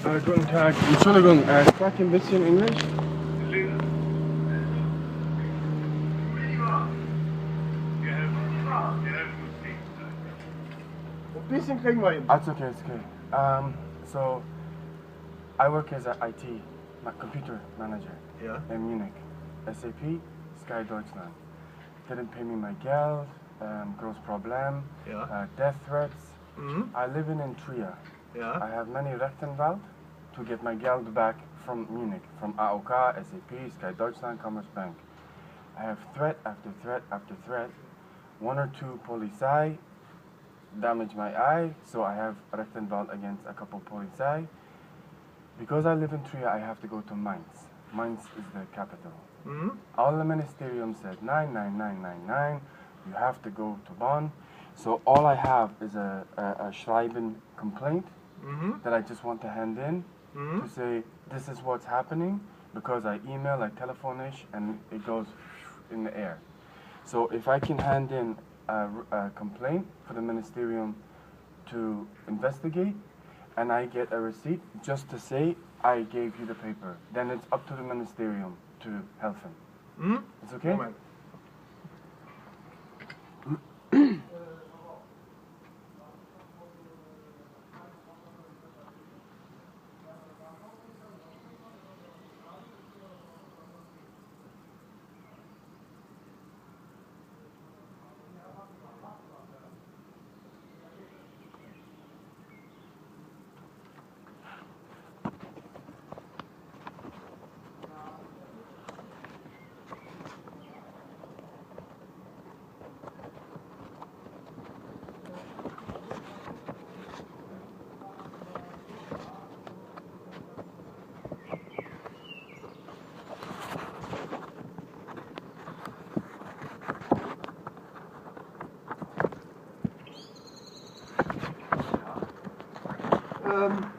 Guten Tag. Entschuldigung, spreche ein bisschen Englisch? Ein bisschen kriegen wir hin. That's okay, it's okay. So, I work as an IT, computer manager in Munich. SAP, Sky Deutschland. Didn't pay me my geld, gross problem, death threats. I live in Trier. I have many Rechtsanwalt to get my geld back from Munich, from AOK, SAP, Sky Deutschland, Commerzbank. I have threat after threat after threat. One or two police damaged my eye, so I have Rechtsanwalt against a couple police. Because I live in Trier, I have to go to Mainz. Mainz is the capital. All the ministerium said 99999. You have to go to Bonn. So all I have is a schreiben complaint that I just want to hand in to say this is what's happening, because I email, I telephonish, and it goes in the air. So if I can hand in a complaint for the ministerium to investigate, and I get a receipt just to say I gave you the paper, then it's up to the ministerium to help him. It's okay? Moment.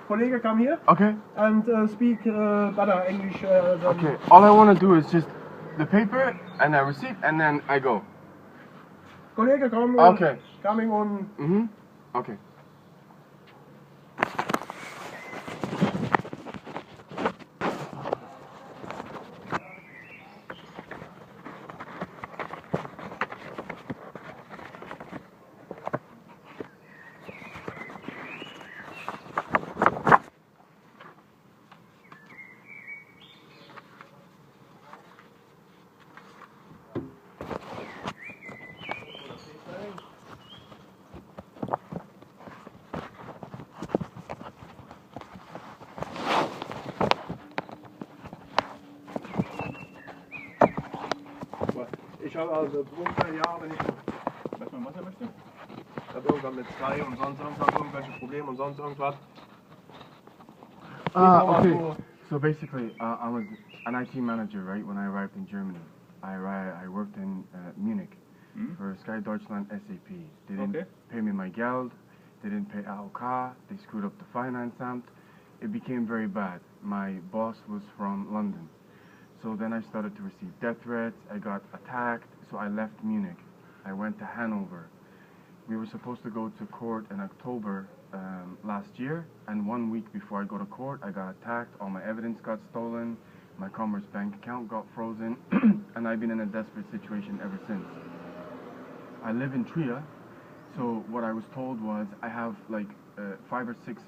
Colleague, come here. Okay. And speak better English. Okay. All I want to do is just the paper and a receipt, and then I go. Colleague, come. Okay. Coming on. Okay. Ich habe also Berufsjahr, wenn ich weiß man, was er möchte. Ich habe irgendwann mit 2 und sonst irgendwas, irgendwelche Probleme und sonst irgendwas. Okay. So basically, I was an IT manager, right, when I arrived in Germany. I worked in Munich for Sky Deutschland SAP. They didn't pay me my geld, they didn't pay AOK, they screwed up the Finanzamt. It became very bad. My boss was from London. So then I started to receive death threats, I got attacked, so I left Munich. I went to Hanover. We were supposed to go to court in October last year, and 1 week before I go to court, I got attacked, all my evidence got stolen, my Commerzbank account got frozen, and I've been in a desperate situation ever since. I live in Trier, so what I was told was I have like 5 or 6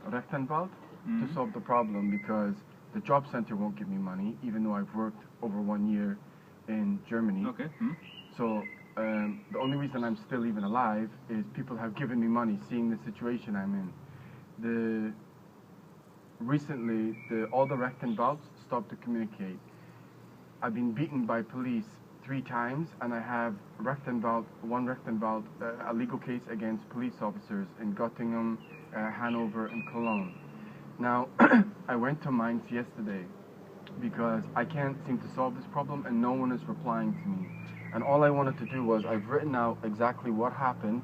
Rechtsanwalt to solve the problem, because the job center won't give me money, even though I've worked over 1 year in Germany. So the only reason I'm still even alive is people have given me money, seeing the situation I'm in. Recently, all the Rechtsanwalts stopped to communicate. I've been beaten by police 3 times, and I have one Rechtsanwalt, a legal case against police officers in Göttingen, Hanover, and Cologne. Now, I went to Mainz yesterday because I can't seem to solve this problem and no one is replying to me. And all I wanted to do was, I've written out exactly what happened,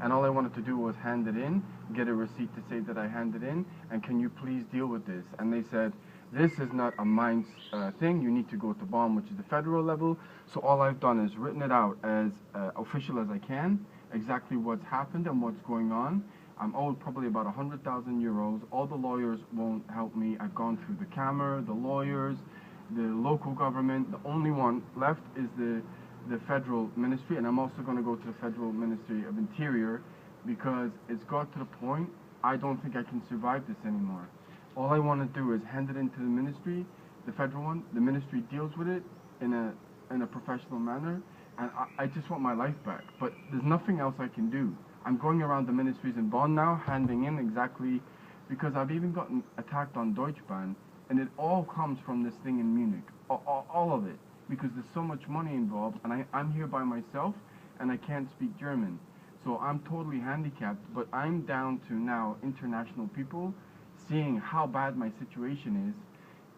and all I wanted to do was hand it in, get a receipt to say that I handed in, and can you please deal with this? And they said, this is not a Mainz thing, you need to go to Bonn, which is the federal level. So all I've done is written it out as official as I can, exactly what's happened and what's going on. I'm owed probably about 100,000 euros. All the lawyers won't help me. I've gone through the Kammer, the lawyers, the local government. The only one left is the federal ministry, and I'm also going to go to the federal Ministry of Interior because it's got to the point I don't think I can survive this anymore. All I want to do is hand it into the ministry, the federal one. The ministry deals with it in a professional manner, and I just want my life back. But there's nothing else I can do. I'm going around the ministries in Bonn now, handing in exactly, because I've even gotten attacked on Deutsche Bahn, and it all comes from this thing in Munich, all of it, because there's so much money involved, and I'm here by myself, and I can't speak German. So I'm totally handicapped, but I'm down to now international people seeing how bad my situation is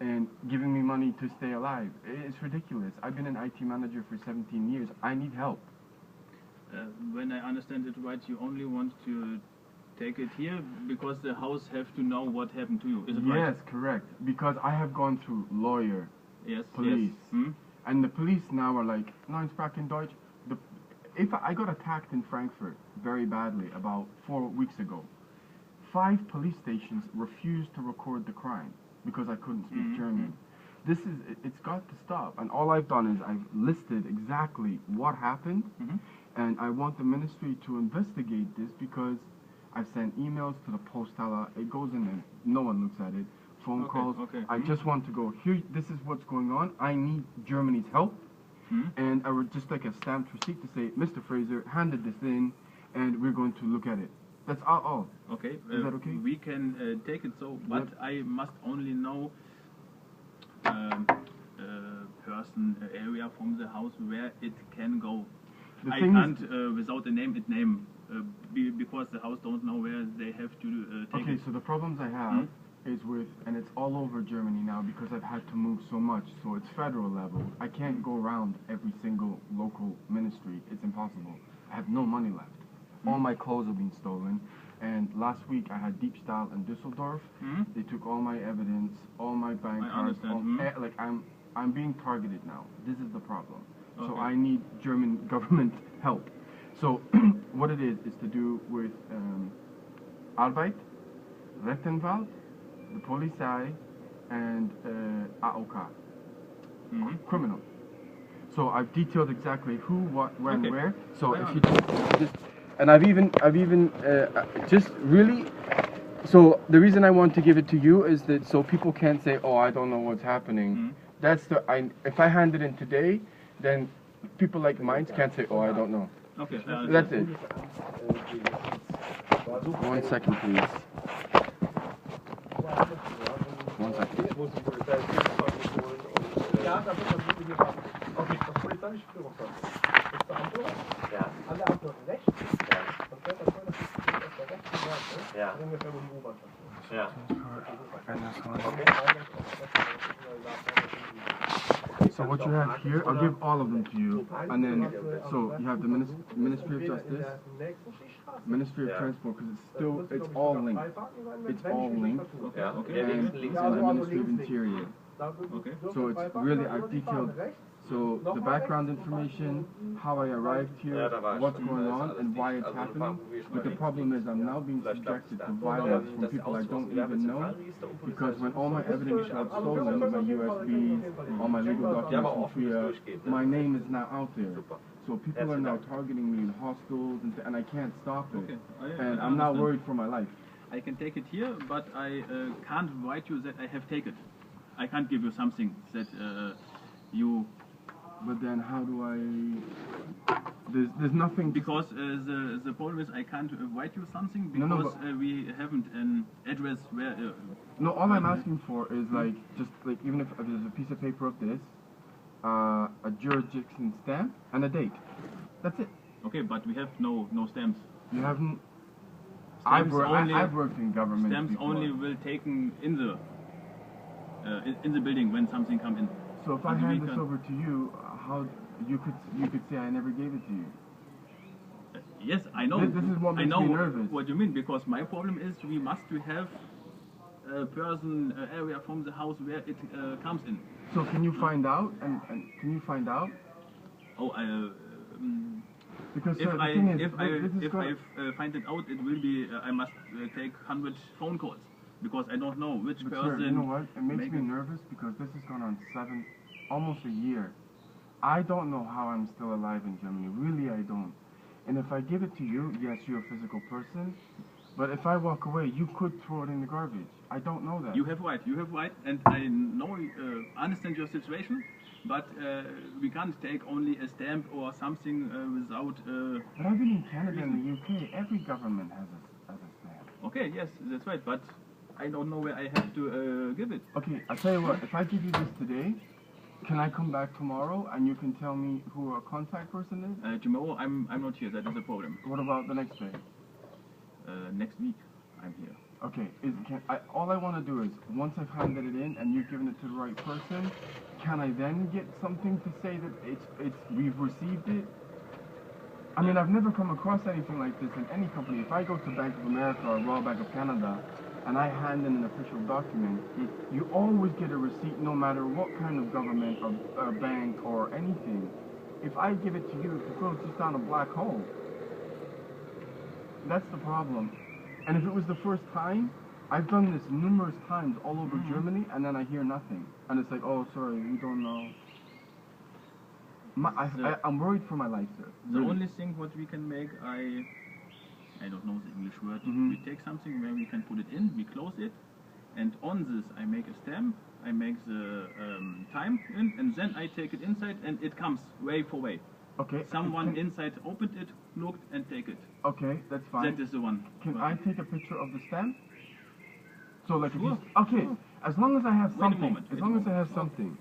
and giving me money to stay alive. It's ridiculous. I've been an IT manager for 17 years. I need help. When I understand it right, you only want to take it here because the house have to know what happened to you. Is it right? Yes, correct. Because I have gone through lawyer, yes, police, yes. And the police now are like, "Nein, sprechen Deutsch." If I got attacked in Frankfurt very badly about 4 weeks ago, 5 police stations refused to record the crime because I couldn't speak German. It's got to stop. And all I've done is I've listed exactly what happened. And I want the ministry to investigate this because I've sent emails to the Postala. It goes in and no one looks at it. Phone calls. I just want to go, here, this is what's going on. I need Germany's help. And I would just like a stamped receipt to say, Mr. Fraser handed this in and we're going to look at it. That's all. Okay. Is that okay? We can take it so, but I must only know person, area from the house where it can go. I can't, without a name, because the house don't know where they have to take it. Okay, so the problems I have is with, and it's all over Germany now because I've had to move so much, so it's federal level. I can't go around every single local ministry. It's impossible. I have no money left. All my clothes have been stolen, and last week I had Diebstahl in Düsseldorf. They took all my evidence, all my bank cards. Like I'm being targeted now. This is the problem. So I need German government help. So what it is to do with Arbeit, Rechtsanwalt, the Polizei, and AOK, criminal. So I've detailed exactly who, what, when, where. So if you just, and I've even just really. So the reason I want to give it to you is that so people can't say, oh, I don't know what's happening. That's if I hand it in today, then people like mine can't say, oh, I don't know. Okay. That's it. 1 second, please. 1 second. So what you have here, I'll give all of them to you, and then so you have the Ministry of Justice, Ministry of Transport, because it's all linked. It's all linked. And the Ministry of Interior. So it's really, I've detailed. So the background information, how I arrived here, what's going on, and why it's happening. But the problem is I'm now being subjected to violence from people I don't even know, because when all my evidence got stolen, my USBs, all my legal documents from Trier, my name is now out there. So people are now targeting me in hospitals, and I can't stop it. And I'm now worried for my life. I can take it here, but I can't write you that I have taken it. I can't give you something that you... But then how do I... There's nothing... Because the problem is I can't write you something because we haven't an address where... no, all I'm asking for is like, just like, even if there's a piece of paper of this, a jurisdiction stamp, and a date. That's it. Okay, but we have no stamps. You haven't... I've worked in government Stamps before. only will taken in the building when something comes in. So if I hand this over to you, how you could say I never gave it to you? Yes, I know. This is what makes me nervous. What you mean, because my problem is we must have a person area from the house where it comes in. So can you find out? And can you find out? Oh, Because if the I thing is, if I find it out, it will be I must take 100 phone calls because I don't know which but person. Sir, you know what? It makes me nervous because this has gone on almost a year. I don't know how I'm still alive in Germany. Really, I don't. And if I give it to you, yes, you're a physical person. But if I walk away, you could throw it in the garbage. I don't know that. You have right, and I know, understand your situation, but we can't take only a stamp or something without... But I've been in Canada and the UK, every government has a stamp. Okay, yes, that's right, but I don't know where I have to give it. Okay, I'll tell you what, if I give you this today, can I come back tomorrow and you can tell me who a contact person is? Tomorrow I'm not here, that is a problem. What about the next day? Next week I'm here. Okay, all I want to do is, once I've handed it in and you've given it to the right person, can I then get something to say that we've received it? I mean, I've never come across anything like this in any company. If I go to Bank of America or Royal Bank of Canada and I hand in an official document, you always get a receipt no matter what kind of government or bank or anything. If I give it to you, it goes just down a black hole. That's the problem. And if it was the first time, I've done this numerous times all over Germany, and then I hear nothing. And it's like, oh, sorry, we don't know. I'm worried for my life, sir. The only thing what we can make, I don't know the English word, we take something where we can put it in, we close it, and on this I make a stamp, I make the time in, and then I take it inside, and it comes way for way. Okay. Someone inside opened it, looked, and take it. Okay, that's fine. That is the one. Can I take a picture of the stamp? So like, sure. Okay, as long as I have something. Wait a moment. As long as I have something.